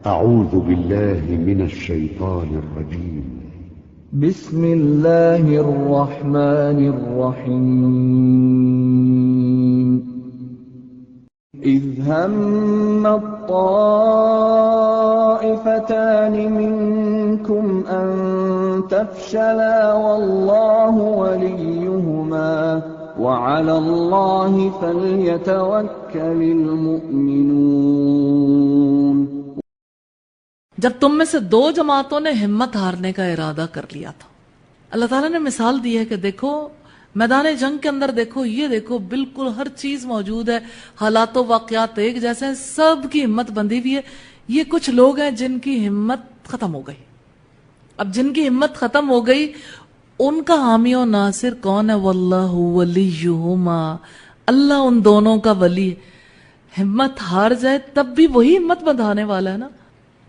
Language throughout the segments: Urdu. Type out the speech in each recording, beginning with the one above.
أعوذ بالله من الشيطان الرجيم. بسم الله الرحمن الرحيم. إذ هم الطائفتان منكم أن تفشلا والله وليهما وعلى الله فليتوكل المؤمنون. جب تم میں سے دو جماعتوں نے ہمت ہارنے کا ارادہ کر لیا تھا، اللہ تعالیٰ نے مثال دی ہے کہ دیکھو میدان جنگ کے اندر دیکھو، یہ دیکھو بالکل ہر چیز موجود ہے، حالات و واقعات ایک جیسے ہیں، سب کی ہمت بندھی ہوئی ہے. یہ کچھ لوگ ہیں جن کی ہمت ختم ہو گئی. اب جن کی ہمت ختم ہو گئی ان کا حامی و ناصر کون ہے؟ واللہ ولیہما، اللہ ان دونوں کا ولی ہے. ہمت ہار جائے تب بھی وہی ہمت بندھانے والا ہے نا،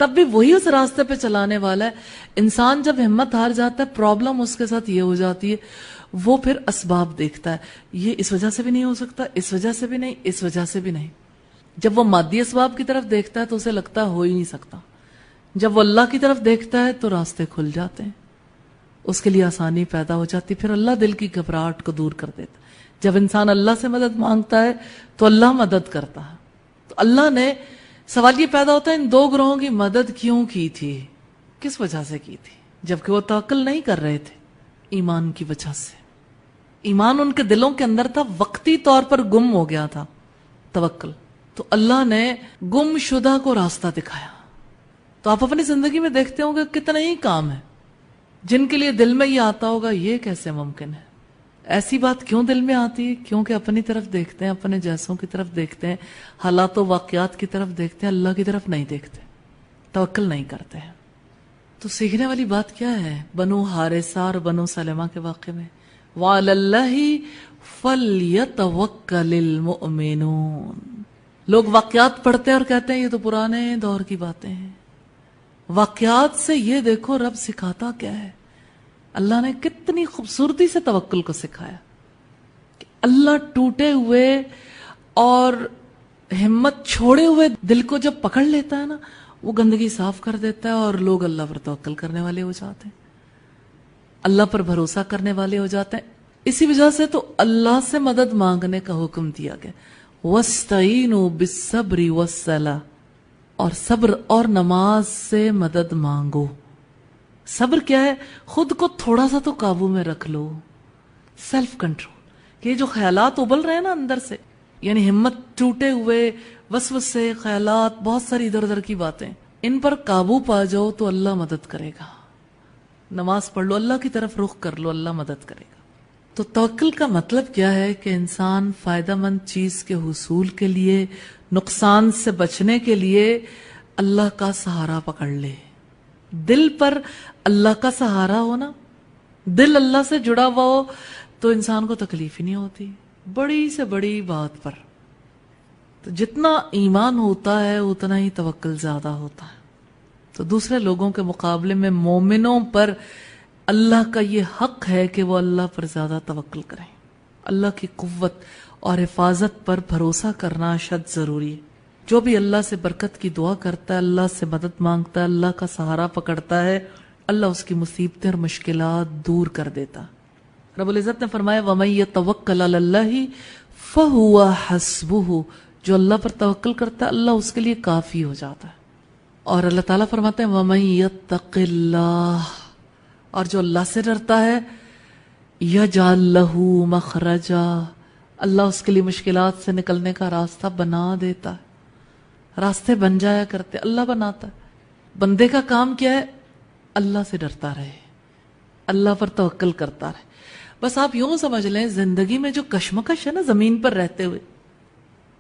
تب بھی وہی اس راستے پہ چلانے والا ہے. انسان جب ہمت ہار جاتا ہے، پرابلم اس کے ساتھ یہ ہو جاتی ہے، وہ پھر اسباب دیکھتا ہے، یہ اس وجہ سے بھی نہیں ہو سکتا، اس وجہ سے بھی نہیں، اس وجہ سے بھی نہیں. جب وہ مادی اسباب کی طرف دیکھتا ہے تو اسے لگتا ہے ہو ہی نہیں سکتا. جب وہ اللہ کی طرف دیکھتا ہے تو راستے کھل جاتے ہیں، اس کے لیے آسانی پیدا ہو جاتی. پھر اللہ دل کی گھبراہٹ کو دور کر دیتا. جب انسان اللہ سے مدد مانگتا ہے تو اللہ مدد کرتا ہے. تو اللہ نے، سوال یہ پیدا ہوتا ہے ان دو گروہوں کی مدد کیوں کی تھی، کس وجہ سے کی تھی؟ جبکہ وہ توکل نہیں کر رہے تھے، ایمان کی وجہ سے. ایمان ان کے دلوں کے اندر تھا، وقتی طور پر گم ہو گیا تھا توکل. تو اللہ نے گم شدہ کو راستہ دکھایا. تو آپ اپنی زندگی میں دیکھتے ہوں گے کتنے ہی کام ہیں جن کے لیے دل میں یہ آتا ہوگا یہ کیسے ممکن ہے. ایسی بات کیوں دل میں آتی ہے؟ کیونکہ اپنی طرف دیکھتے ہیں، اپنے جیسوں کی طرف دیکھتے ہیں، حالات و واقعات کی طرف دیکھتے ہیں، اللہ کی طرف نہیں دیکھتے، توکل نہیں کرتے ہیں. تو سیکھنے والی بات کیا ہے؟ بنو حارثہ اور بنو سلمہ کے واقعے میں وَعَلَى اللَّهِ فَلْيَتَوَكَّلِ الْمُؤْمِنُونَ. لوگ واقعات پڑھتے ہیں اور کہتے ہیں یہ تو پرانے دور کی باتیں ہیں. واقعات سے یہ دیکھو رب سکھاتا کیا ہے. اللہ نے کتنی خوبصورتی سے توکل کو سکھایا کہ اللہ ٹوٹے ہوئے اور ہمت چھوڑے ہوئے دل کو جب پکڑ لیتا ہے نا، وہ گندگی صاف کر دیتا ہے اور لوگ اللہ پر توکل کرنے والے ہو جاتے ہیں، اللہ پر بھروسہ کرنے والے ہو جاتے ہیں. اسی وجہ سے تو اللہ سے مدد مانگنے کا حکم دیا گیا، وَاسْتَعِينُوا بِالصَّبْرِ وَالصَّلَاةِ، اور صبر اور نماز سے مدد مانگو. صبر کیا ہے؟ خود کو تھوڑا سا تو قابو میں رکھ لو، سیلف کنٹرول. یہ جو خیالات ابل رہے ہیں نا اندر سے، یعنی ہمت ٹوٹے ہوئے وسوسے، خیالات، بہت ساری ادھر ادھر کی باتیں، ان پر قابو پا جاؤ تو اللہ مدد کرے گا. نماز پڑھ لو، اللہ کی طرف رخ کر لو، اللہ مدد کرے گا. تو توکل کا مطلب کیا ہے کہ انسان فائدہ مند چیز کے حصول کے لیے، نقصان سے بچنے کے لیے اللہ کا سہارا پکڑ لے. دل پر اللہ کا سہارا ہونا، دل اللہ سے جڑا ہوا ہو تو انسان کو تکلیف ہی نہیں ہوتی بڑی سے بڑی بات پر. تو جتنا ایمان ہوتا ہے اتنا ہی توکل زیادہ ہوتا ہے. تو دوسرے لوگوں کے مقابلے میں مومنوں پر اللہ کا یہ حق ہے کہ وہ اللہ پر زیادہ توکل کریں. اللہ کی قوت اور حفاظت پر بھروسہ کرنا اشد ضروری ہے. جو بھی اللہ سے برکت کی دعا کرتا ہے، اللہ سے مدد مانگتا ہے، اللہ کا سہارا پکڑتا ہے، اللہ اس کی مصیبتیں اور مشکلات دور کر دیتا. رب العزت نے فرمایا وَمَن يَتَوَكَّلْ عَلَى اللَّهِ فَهُوَ حَسْبُهُ، جو اللہ پر توکل کرتا ہے اللہ اس کے لیے کافی ہو جاتا ہے. اور اللہ تعالیٰ فرماتے ہیں وَمَن يَتَّقِ اللَّهَ، اور جو اللہ سے ڈرتا ہے يَجْعَل لَّهُ مَخْرَجًا، اللہ اس کے لیے مشکلات سے نکلنے کا راستہ بنا دیتا ہے. راستے بن جایا کرتے، اللہ بناتا ہے. بندے کا کام کیا ہے؟ اللہ سے ڈرتا رہے، اللہ پر توکل کرتا رہے. بس آپ یوں سمجھ لیں زندگی میں جو کشمکش ہے نا زمین پر رہتے ہوئے،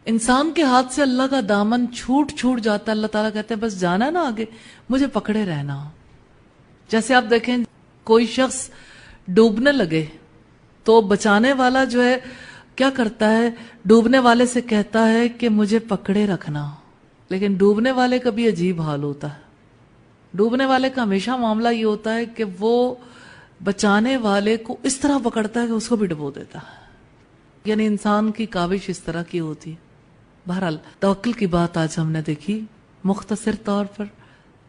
انسان کے ہاتھ سے اللہ کا دامن چھوٹ جاتا ہے. اللہ تعالیٰ کہتے ہیں بس جانا ہے نا آگے، مجھے پکڑے رہنا. جیسے آپ دیکھیں کوئی شخص ڈوبنے لگے تو بچانے والا جو ہے کیا کرتا ہے؟ ڈوبنے والے سے کہتا ہے کہ مجھے پکڑے رکھنا. لیکن ڈوبنے والے کا بھی عجیب حال ہوتا ہے. ڈوبنے والے کا ہمیشہ معاملہ یہ ہوتا ہے کہ وہ بچانے والے کو اس طرح پکڑتا ہے کہ اس کو بھی ڈبو دیتا ہے. یعنی انسان کی کاوش اس طرح کی ہوتی ہے. بہرحال توکل کی بات آج ہم نے دیکھی مختصر طور پر.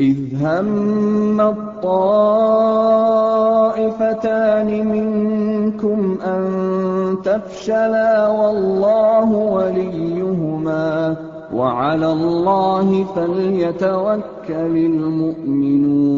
إذ هم الطائفتان منكم أن تفشلا والله وليهما وعلى الله فليتوكل المؤمنون